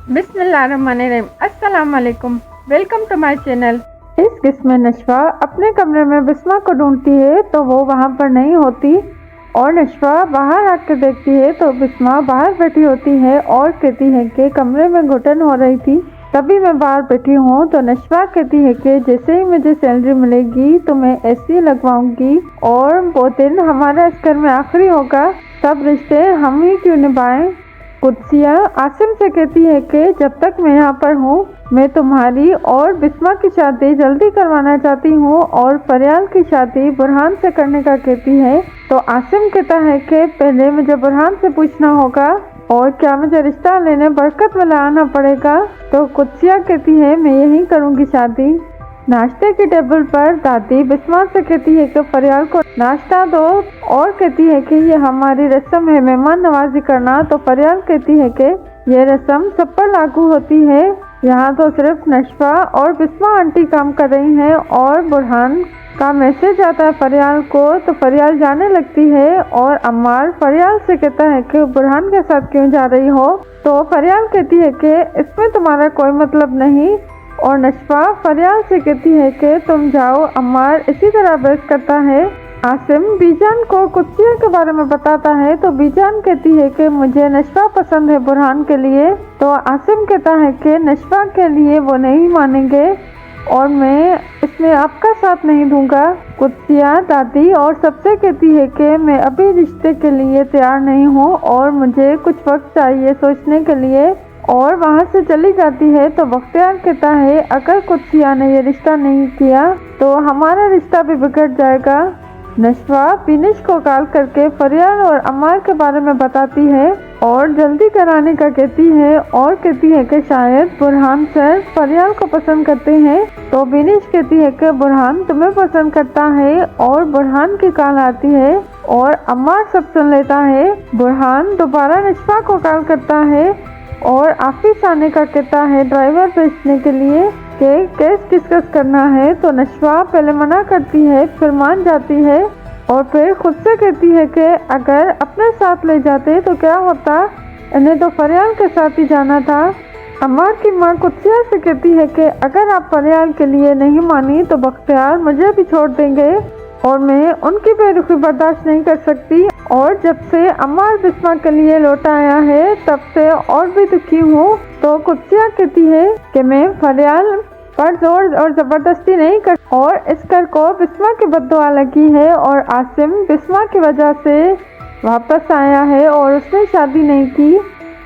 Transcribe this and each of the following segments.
बिस्मिल्लाहिर्रहमानिर्रहीम। अस्सलाम वालेकुम। Welcome to my channel. इस किस्म में नशवा अपने कमरे में बिस्मा को ढूंढती है तो वो वहाँ पर नहीं होती और नशवा बाहर आकर देखती है तो बिस्मा बाहर बैठी होती है और कहती है कि कमरे में घुटन हो रही थी तभी मैं बाहर बैठी हूँ। तो नशवा कहती है कि जैसे ही मुझे सैलरी मिलेगी तो मैं एसी लगवाऊंगी और वो दिन हमारे इस घर में आखिरी होगा, सब रिश्ते हम ही क्यों निभाएं। कुत्सिया आसिम से कहती है कि जब तक मैं यहाँ पर हूँ मैं तुम्हारी और बिस्मा की शादी जल्दी करवाना चाहती हूँ और फरियाल की शादी बुरहान से करने का कहती है। तो आसिम कहता है कि पहले मुझे बुरहान से पूछना होगा और क्या मुझे रिश्ता लेने बरकत वाला आना पड़ेगा। तो कुत्सिया कहती है मैं यही करूँगी शादी। नाश्ते की टेबल पर दादी बिस्मा से कहती है कि फरियाल को नाश्ता दो और कहती है कि ये हमारी रस्म है मेहमान नवाजी करना। तो फरियाल कहती है कि ये रस्म सब पर लागू होती है, यहाँ तो सिर्फ नशवा और बिस्मा आंटी काम कर रही हैं। और बुरहान का मैसेज आता है फरियाल को तो फरियाल जाने लगती है और अम्मार फरियाल से कहता है कि बुरहान के साथ क्यों जा रही हो। तो फरियाल कहती है कि इसमें तुम्हारा कोई मतलब नहीं और नशवा फरियाल से कहती है कि तुम जाओ। अम्मार इसी तरह बहस करता है। आसिम बीजान को कुत्सिया के बारे में बताता है तो बीजान कहती है कि मुझे नशवा पसंद है बुरहान के लिए। तो आसिम कहता है कि नशवा के लिए वो नहीं मानेंगे और मैं इसमें आपका साथ नहीं दूंगा। कुत्सिया दादी और सबसे कहती है कि मैं अभी रिश्ते के लिए तैयार नहीं हूँ और मुझे कुछ वक्त चाहिए सोचने के लिए और वहाँ से चली जाती है। तो बख्तियार कहता है अगर कुत्सिया ने ये रिश्ता नहीं किया तो हमारा रिश्ता भी बिगड़ जाएगा। नशवा बिनिश को कॉल करके फरियाल और अम्मार के बारे में बताती है और जल्दी कराने का कहती है और कहती है कि शायद बुरहान सर फरियाल को पसंद करते हैं। तो बिनिश कहती है कि बुरहान तुम्हें पसंद करता है और बुरहान की कॉल आती है और अम्मार सब सुन लेता है। बुरहान दोबारा नशवा को कॉल करता है और ऑफिस आने का कहता है ड्राइवर भेजने के लिए कि केस डिस्कस करना है। तो नशवा पहले मना करती है फिर मान जाती है और फिर खुद से कहती है कि अगर अपने साथ ले जाते तो क्या होता, इन्हें तो फरियाल के साथ ही जाना था। अम्मार की माँ कुत्सिया से कहती है कि अगर आप फरियाल के लिए नहीं मानी तो बख्तियार मुझे भी छोड़ देंगे और मैं उनकी बेरुखी बर्दाश्त नहीं कर सकती और जब से अम्मार बिस्मा के लिए लौटा आया है तब से और भी दुखी हूँ। तो कुत्सिया कहती है कि मैं फरियाल पर जोर और जबरदस्ती नहीं कर और इस घर को बिस्मा की बद्दुआ लगी है और आसिम बिस्मा की वजह से वापस आया है और उसने शादी नहीं की।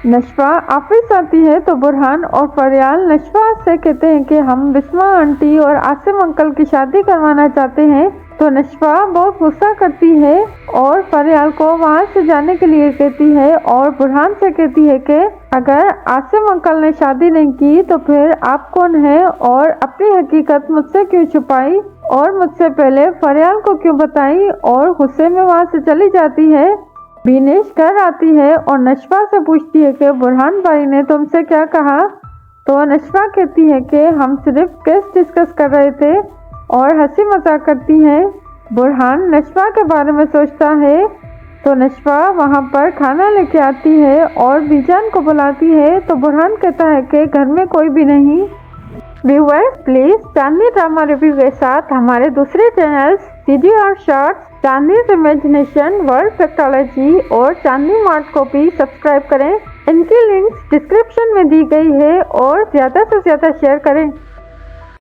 नशवा ऑफिस आती है तो बुरहान और फरियाल नशवा से कहते हैं कि हम बिस्मा आंटी और आसिम अंकल की शादी करवाना चाहते हैं। तो नशवा बहुत गुस्सा करती है और फरियाल को वहाँ से जाने के लिए कहती है और बुरहान से कहती है कि अगर आसिम अंकल ने शादी नहीं की तो फिर आप कौन है और अपनी हकीकत मुझसे क्यों छुपाई और मुझसे पहले फरियाल को क्यों बताई। और गुस्से में वहाँ से चली जाती है। बिनेश घर आती है और नशवा से पूछती है कि बुरहान भाई ने तुमसे क्या कहा। तो नशवा कहती है कि हम सिर्फ केस डिस्कस कर रहे थे और हंसी मजाक करती है। बुरहान नशवा के बारे में सोचता है तो नशवा वहाँ पर खाना लेके आती है और बीजान को बुलाती है। तो बुरहान कहता है कि घर में कोई भी नहीं। Viewers please Chandni drama review के साथ हमारे दूसरे चैनल्स सीडी और शॉर्ट्स, चांदनीज इमेजिनेशन, वर्ल्ड फैक्टोलॉजी और चांदनी मार्ट को भी सब्सक्राइब करें। इनकी लिंक्स डिस्क्रिप्शन में दी गई है और ज़्यादा से ज़्यादा शेयर करें।